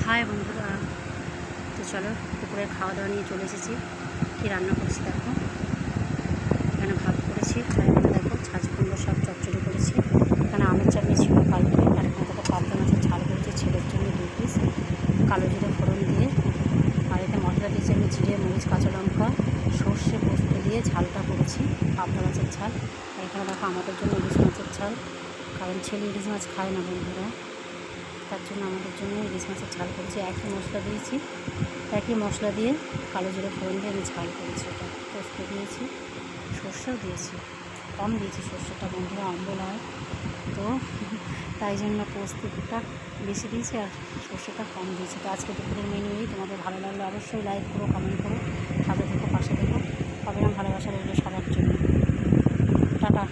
High বন্ধুরা, তো চলো দুপুরে খাওয়া দাওয়া নিয়ে চলে এসেছি। কী রান্না করেছি দেখো। এখানে ভাত করেছি, এখানে দেখো ছাঁচ কুমড়ো সব চচ্চড়ি করেছি। এখানে আমের চাটনি ছিল কালকে, আর এখানে দেখো পাবদা মাছের ঝাল করেছি ছেলের জন্য 2 পিস, কালো জিরে ফোড়ন দিয়ে। আর এতে মশলা দিয়েছি আমি জিরে, মরিচ, কাঁচা লঙ্কা, সর্ষে পোস্ত দিয়ে ঝালটা করেছি, পাবদা মাছের ঝাল। আর এখানে দেখো আমাদের জন্য ইলিশ মাছের ঝাল, কারণ ছেলে ইলিশ মাছ খায় না বন্ধুরা, তার জন্য আমাদের জন্য ইলিশ মাছের ঝাল করেছি। একই মশলা দিয়েছি, একই মশলা দিয়ে কালো জিরে ফোড়ন দিয়ে আমি ঝাল করেছি। ওটা পোস্ত দিয়েছি, সর্ষেও দিয়েছি, কম দিয়েছি সর্ষেটা বন্ধুরা, অম্বল হয় তো তাই জন্য পোস্তটা বেশি দিয়েছি আর সর্ষেটা কম দিয়েছি। তো আজকে দুপুরের মেনু এই। তোমাদের ভালো লাগলে অবশ্যই লাইক করো, কমেন্ট করো, সাথে থেকো, পাশে থেকো। অবিরাম ভালোবাসা রইল সবার জন্য। টাটা।